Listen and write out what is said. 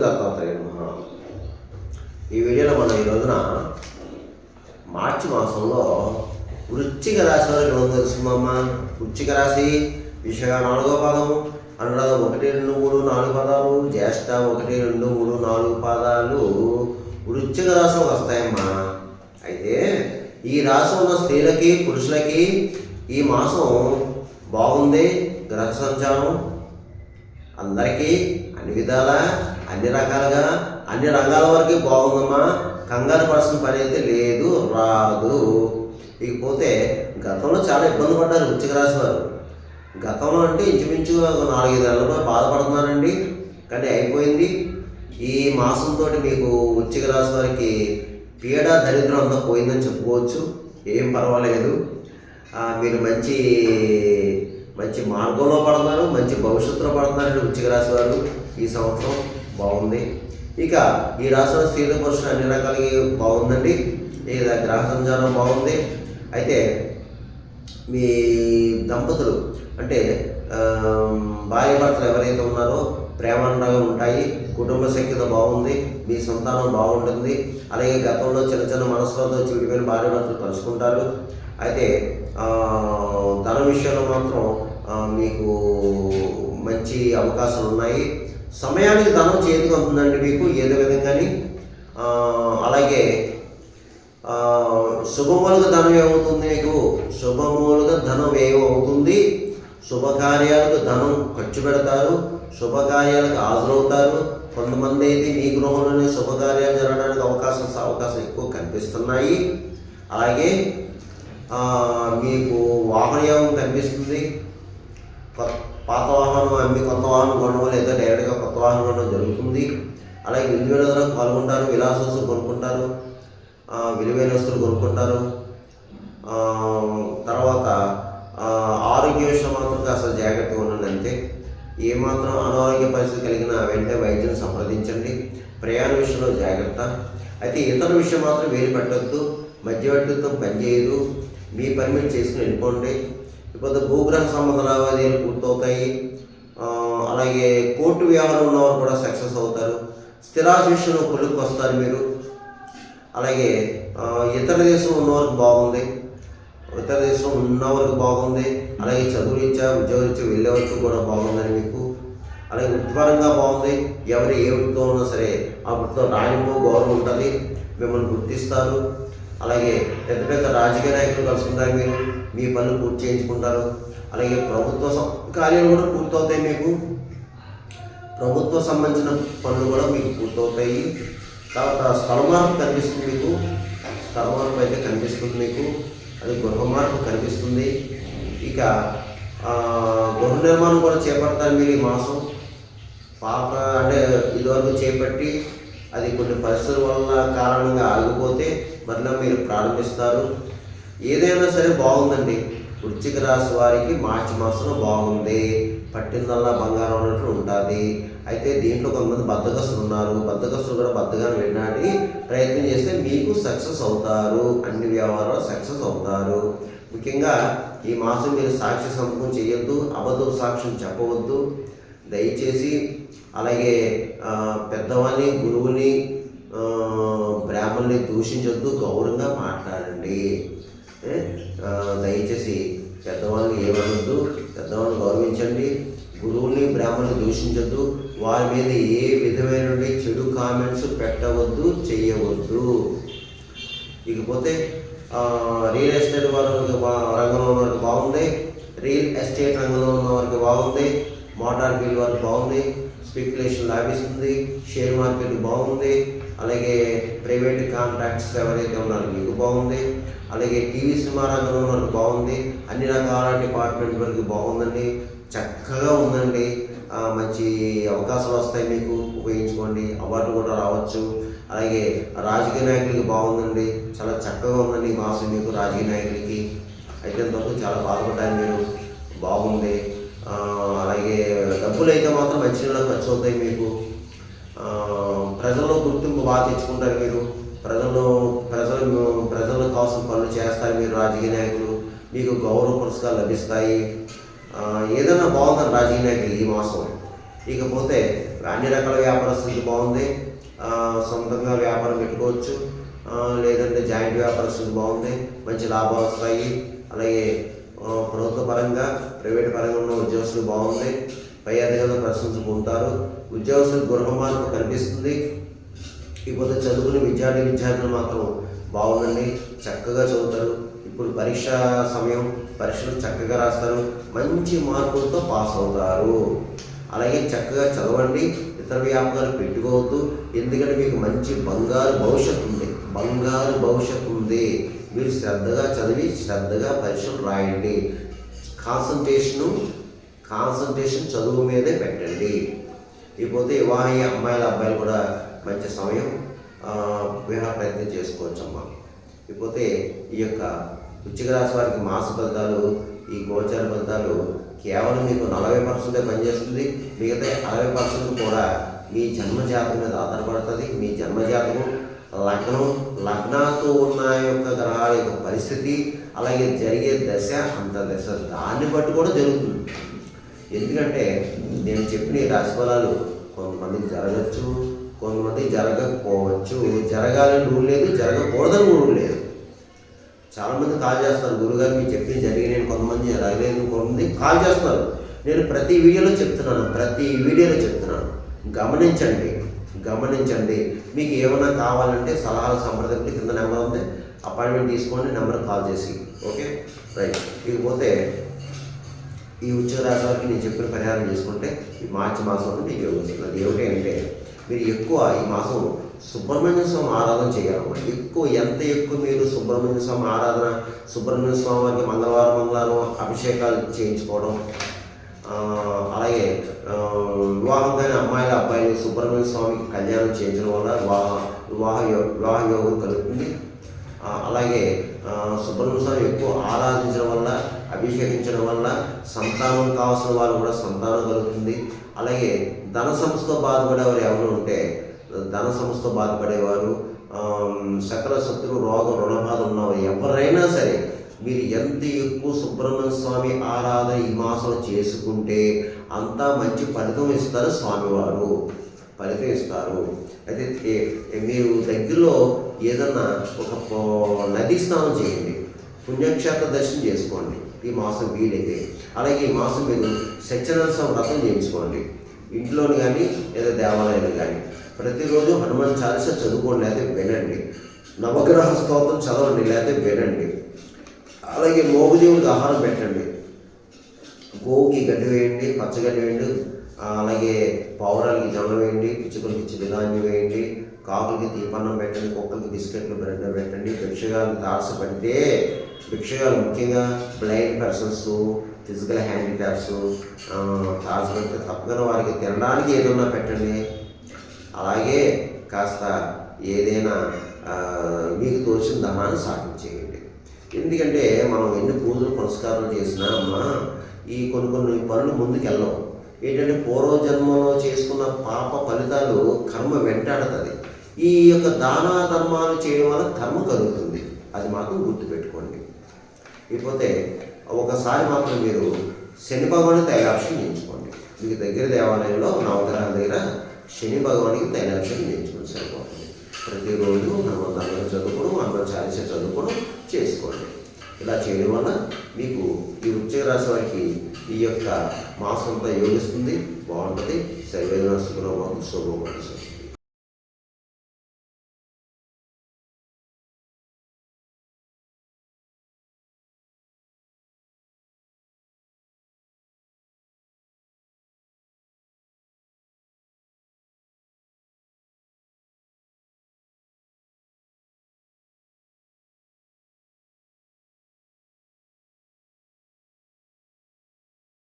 దత్తాత్రేయ నమః. ఈ వీడియోలో మనం ఈ రోజున మార్చి మాసంలో వృశ్చిక రాశి వారికి ఏమో తెలుసుకుందామా. వృశ్చిక రాశి విశాఖ 4వ పాదం, అనురాధ 1, 2, 3, 4 పాదాలు, జ్యేష్ఠ 1, 2, 3, 4 పాదాలు వృశ్చిక రాశిలోకి వస్తాయమ్మా. అయితే ఈ రాశి ఉన్న స్త్రీలకి పురుషులకి ఈ మాసం బాగుంది. గ్రహ సంచారం అందరికీ అన్ని విధాల అన్ని రకాలుగా అన్ని రంగాల వరకు బాగుందమ్మా. కంగారు పడాల్సిన పని అయితే లేదు, రాదు. ఇకపోతే గతంలో చాలా ఇబ్బంది పడ్డారు వృశ్చిక రాశి వారు. గతంలో అంటే ఇంచుమించు 4-5 నెలలుగా బాధపడుతున్నారండి, కానీ అయిపోయింది. ఈ మాసంతో మీకు వృశ్చిక రాశి వారికి పీడ దరిద్రం అంతా పోయిందని చెప్పుకోవచ్చు. ఏం పర్వాలేదు, మీరు మంచి మంచి మార్గంలో పడుతున్నారు, మంచి భవిష్యత్తులో పడుతున్నారండి వృశ్చిక రాశి వారు. ఈ సంవత్సరం బాగుంది. ఇక ఈ రాశిలో స్త్రీల పురుషులు అన్ని రకాలుగా బాగుందండి. ఈ గ్రహ సంచారం బాగుంది. అయితే మీ దంపతులు అంటే భార్య భర్తలు ఎవరైతే ఉన్నారో ప్రేమానురాగాలు ఉంటాయి. కుటుంబ సఖ్యత బాగుంది. మీ సంతానం బాగుంటుంది. అలాగే గతంలో చిన్న చిన్న మనసులతో విడిపోయిన భార్య భర్తలు కలుసుకుంటారు. అయితే ధన విషయంలో మాత్రం మీకు మంచి అవకాశాలు ఉన్నాయి. సమయానికి ధనం చేతికి వస్తుందండి మీకు ఏదో విధంగాని. అలాగే శుభమూలుగా ధనం ఏమవుతుంది మీకు, శుభమూలుగా ధనం ఏమవుతుంది. శుభకార్యాలకు ధనం ఖర్చు పెడతారు, శుభకార్యాలకు హాజరవుతారు. కొంతమంది అయితే మీ గృహంలోనే శుభకార్యాలు జరగడానికి అవకాశం ఎక్కువ కనిపిస్తున్నాయి. అలాగే మీకు వాహనయోగం కనిపిస్తుంది. పాత వాహనం అమ్మి కొత్త వాహనం కొనడం లేదా డైరెక్ట్గా కొత్త వాహనం కొనడం జరుగుతుంది. అలాగే విలువైన వస్తువులు పాల్గొంటారు, విలాస వస్తువులు కొనుక్కుంటారు, విలువైన వస్తువులు కొనుక్కుంటారు. తర్వాత ఆరోగ్య విషయం మాత్రం కాస్త జాగ్రత్తగా ఉండండి అంతే. ఏమాత్రం అనారోగ్య పరిస్థితి కలిగిన వెంటనే వైద్యం సంప్రదించండి. ప్రయాణ విషయంలో జాగ్రత్త. అయితే ఇతర విషయం మాత్రం వేలు పెట్టద్దు, మధ్యవర్తిత్వం పనిచేయదు. మీ పని మీరు చేసుకుని వెళ్ళిపోండి. ఇప్పుడు భూగ్రహ సంబంధ లావాదేవీలు పూర్తవుతాయి. అలాగే కోర్టు వ్యవహారం ఉన్నవారు కూడా సక్సెస్ అవుతారు. స్థిరాస్తి విషయంలో కొలుక్కి వస్తారు మీరు. అలాగే ఇతర దేశం ఉన్నవారికి బాగుంది, ఇతర దేశం ఉన్నవారికి బాగుంది. అలాగే చదువురీత్యా ఉద్యోగరీత్యా వెళ్ళేవరకు కూడా బాగుందని మీకు. అలాగే వృత్తిపరంగా బాగుంది. ఎవరు ఏ వృత్తితో ఉన్నా సరే ఆ వృత్తితో రాణింపు గౌరవం ఉంటుంది, మిమ్మల్ని గుర్తిస్తారు. అలాగే పెద్ద పెద్ద రాజకీయ నాయకులు కలుసుకుంటారు మీరు, మీ పనులు పూర్తి చేయించుకుంటారు. అలాగే ప్రభుత్వ కార్యాలు కూడా పూర్తవుతాయి మీకు. ప్రభుత్వ సంబంధించిన పనులు కూడా మీకు పూర్తవుతాయి. తర్వాత స్థల మార్పు కనిపిస్తుంది మీకు, స్థల మార్పు అయితే కనిపిస్తుంది మీకు. అది గృహ మార్పు కనిపిస్తుంది. ఇక గృహ నిర్మాణం కూడా చేపడతారు మీరు ఈ మాసం. పాప అంటే ఇదివరకు చేపట్టి అది కొన్ని పరిస్థితుల వల్ల కారణంగా ఆగిపోతే మళ్ళీ మీరు ప్రారంభిస్తారు. ఏదైనా సరే బాగుందండి. వృశ్చిక రాశి వారికి మార్చి మాసంలో బాగుంది. పట్టిందల్లా బంగారం అన్నట్లు ఉంటుంది. అయితే దీంట్లో కొంతమంది బద్దకస్తులు ఉన్నారు. బద్దకస్తులు కూడా బద్దగానే వినడానికి ప్రయత్నం చేస్తే మీకు సక్సెస్ అవుతారు. అన్ని వ్యవహారాలు సక్సెస్ అవుతారు. ముఖ్యంగా ఈ మాసం మీరు సాక్షి సంతకం చేయొద్దు, అబద్ధ సాక్ష్యం చెప్పవద్దు దయచేసి. అలాగే పెద్దవాళ్ళని, గురువుని, బ్రాహ్మణుని దూషించొద్దు, గౌరవంగా మాట్లాడండి. దయచేసి పెద్దవాళ్ళని ఏమనొద్దు, పెద్దవాళ్ళని గౌరవించండి. గురువుని, బ్రాహ్మణుని దూషించొద్దు. వారి మీద ఏ విధమైన చెడు కామెంట్స్ పెట్టవద్దు, చేయవద్దు. ఇకపోతే రియల్ ఎస్టేట్ రంగంలో ఉన్న వారికి బాగుంది. రియల్ ఎస్టేట్ రంగంలో ఉన్న వారికి బాగుంది. మోటార్ ఫీల్డ్ వారికి బాగుంది. స్పెక్యులేషన్ లాభిస్తుంది. షేర్ మార్కెట్ బాగుంది. అలాగే ప్రైవేట్ కాంట్రాక్ట్స్ ఎవరైతే ఉన్నారో మీకు బాగుంది. అలాగే టీవీ సినిమా రంగంలో మనకు బాగుంది. అన్ని రకాల డిపార్ట్మెంట్ వరకు బాగుందండి, చక్కగా ఉందండి. మంచి అవకాశాలు వస్తాయి మీకు, ఉపయోగించుకోండి. అవార్డు కూడా రావచ్చు. అలాగే రాజకీయ నాయకులకి బాగుందండి, చాలా చక్కగా ఉందండి ఈ మాసం మీకు రాజకీయ నాయకులకి. అయితే అంతవరకు చాలా బాధపడ్డారు మీరు, బాగుంది. అలాగే డబ్బులు అయితే మాత్రం మంచి నెలలో ఖర్చు అవుతాయి మీకు. ప్రజల్లో గుర్తింపు బాగా తెచ్చుకుంటారు మీరు. ప్రజల కోసం పనులు చేస్తారు మీరు రాజకీయ నాయకులు. మీకు గౌరవ పురస్కారాలు లభిస్తాయి. ఏదైనా బాగుందని రాజకీయ నాయకులు ఈ మాసం. ఇకపోతే అన్ని రకాల వ్యాపారస్తులకు బాగుంది. సొంతంగా వ్యాపారం పెట్టుకోవచ్చు, లేదంటే జాయింట్ వ్యాపారస్తులకు బాగుంది. మంచి లాభాలు వస్తాయి. అలాగే ప్రభుత్వ పరంగా ప్రైవేట్ పరంగా ఉన్న ఉద్యోగస్తులు బాగుంది. పై అధికారులు ప్రశంసలు పొందుతారు. ఉద్యోగస్తులకు గృహ మార్పు కనిపిస్తుంది. ఇకపోతే చదువుకునే విద్యార్థులు మాత్రం బాగుందండి, చక్కగా చదువుతారు. ఇప్పుడు పరీక్షా సమయం, పరీక్షలు చక్కగా రాస్తారు, మంచి మార్కులతో పాస్ అవుతారు. అలాగే చక్కగా చదవండి, ఇతర వ్యాపారాలు పెట్టుకోవద్దు. ఎందుకంటే మీకు మంచి బంగారు భవిష్యత్తు ఉంది. మీరు శ్రద్ధగా చదివి శ్రద్ధగా పరీక్షలు రాయండి. కాన్సన్ట్రేషన్ చదువు మీదే పెట్టండి. ఇకపోతే వివాహ అమ్మాయిల అబ్బాయిలు కూడా మంచి సమయం, వివాహ ప్రయత్నం చేసుకోవచ్చమ్మా. ఇకపోతే ఈ యొక్క వృశ్చిక రాశి వారికి మాస ఫలితాలు, ఈ గోచార ఫలితాలు కేవలం మీకు 40% పనిచేస్తుంది. మిగతా 60% కూడా మీ జన్మజాతకం మీద ఆధారపడుతుంది. మీ జన్మజాతకం, లగ్నాతో ఉన్న యొక్క గ్రహాల యొక్క పరిస్థితి, అలాగే జరిగే దశ, అంతర్దశ, దాన్ని బట్టి కూడా జరుగుతుంది. ఎందుకంటే నేను చెప్పిన ఈ రాశి ఫలాలు కొంతమందికి జరగచ్చు, కొంతమందికి జరగకపోవచ్చు. జరగాలని రూల్ లేదు, జరగకూడదని రూల్ లేదు. చాలామంది కాల్ చేస్తారు, గురుగారు మీరు చెప్పింది జరిగినాయి, కొంతమంది జరగలేదు, కొంతమంది కాల్ చేస్తారు. నేను ప్రతి వీడియోలో చెప్తున్నాను. గమనించండి. మీకు ఏమైనా కావాలంటే సలహాలు సంప్రదించి కింద నెంబర్ ఉంది, అపాయింట్మెంట్ తీసుకోండి, నెంబర్ కాల్ చేసి. Okay, right. ఇకపోతే ఈ వృశ్చిక రాశి వారికి నేను చెప్పిన పరిహారం చేసుకుంటే ఈ మార్చి మాసంలో మీకు యోగిస్తుంది. అది ఏమిటి అంటే మీరు ఎక్కువ ఈ మాసం సుబ్రహ్మణ్య స్వామి ఆరాధన చేయాలన్నమాట. ఎంత ఎక్కువ మీరు సుబ్రహ్మణ్య స్వామి ఆరాధన, సుబ్రహ్మణ్య స్వామి వారికి మంగళవారం అభిషేకాలు చేయించుకోవడం, అలాగే వివాహంగానే అమ్మాయిల అబ్బాయిలు సుబ్రహ్మణ్య స్వామికి కళ్యాణం చేయించడం వల్ల వివాహ యోగం కలుగుతుంది. అలాగే సుబ్రహ్మణ్య స్వామి ఎక్కువ ఆరాధించడం వల్ల, అభిషేకించడం వల్ల సంతానం కావాల్సిన వాళ్ళు కూడా సంతానం కలుగుతుంది. అలాగే ధన సమస్యతో బాధపడేవారు ఎవరు ఉంటే, ధన సమస్యతో బాధపడేవారు, సకల శత్రు రోగ రుణబాధ ఉన్నవారు ఎవరైనా సరే మీరు ఎంత ఎక్కువ సుబ్రహ్మణ్య స్వామి ఆరాధన ఈ మాసం చేసుకుంటే అంతా మంచి ఫలితం ఇస్తారు. స్వామివారు ఫలితం ఇస్తారు. అయితే మీరు దగ్గరలో ఏదన్నా ఒక నదీ స్నానం చేయండి, పుణ్యక్షేత్ర దర్శనం చేసుకోండి ఈ మాసం వీలైతే. అలాగే ఈ మాసం మీరు సత్యనారాయణ వ్రతం చేయించుకోండి, ఇంట్లోని కానీ లేదా దేవాలయాలు కానీ. ప్రతిరోజు హనుమాన్ చాలీసా చదువుకోండి, లేకపోతే వినండి. నవగ్రహ స్తోత్రం చదవండి, లేకపోతే వినండి. అలాగే మోగుదేవుడికి ఆహారం పెట్టండి, గోవుకి గడ్డి వేయండి, పచ్చగడ్డి వేయండి. అలాగే పావురాలకి జొన్న వేయండి, పిచ్చుకలకి చిరుధాన్యం వేయండి, కాకులకి దీపన్నం పెట్టండి, కుక్కలకి బిస్కెట్లు బ్రెడ్ పెట్టండి. భిక్షగాలను తారసపడితే భిక్షగాలు ముఖ్యంగా బ్లైండ్ పర్సన్స్, ఫిజికల్ హ్యాండిక్యాప్స్ తారసపడితే తప్పకుండా వారికి తినడానికి ఏదన్నా పెట్టండి. అలాగే కాస్త ఏదైనా మీకు తోచిన ధనాన్ని సాధించేయండి. ఎందుకంటే మనం ఎన్ని పూజలు పురస్కారాలు చేసినా అమ్మా ఈ కొన్ని పనులు ముందుకు వెళ్ళవు. ఏంటంటే పూర్వజన్మలో చేసుకున్న పాప ఫలితాలు కర్మ వెంటాడుతుంది. ఈ యొక్క దాన ధర్మాలు చేయడం వల్ల కర్మ కలుగుతుంది, అది మాత్రం గుర్తుపెట్టుకోండి. ఇకపోతే ఒకసారి మాత్రం మీరు శని భగవానికి తైలాభిషేకం చేయించుకోండి. మీకు దగ్గర దేవాలయంలో నవగ్రహాల దగ్గర శని భగవానికి తైలాభిషేకం చేయించుకోండి, సరిపోతుంది. ప్రతిరోజు హనుమంతుడు చదువుకోవడం, హనుమాన్ చాలీసా చదువుకోవడం చేసుకోండి. ఇలా చేయడం వల్ల మీకు ఈ వృశ్చిక రాశి వారికి ఈ యొక్క మాసంతో యోగిస్తుంది, బాగుంటుంది. సర్వేదన సుఖంగా శుభం.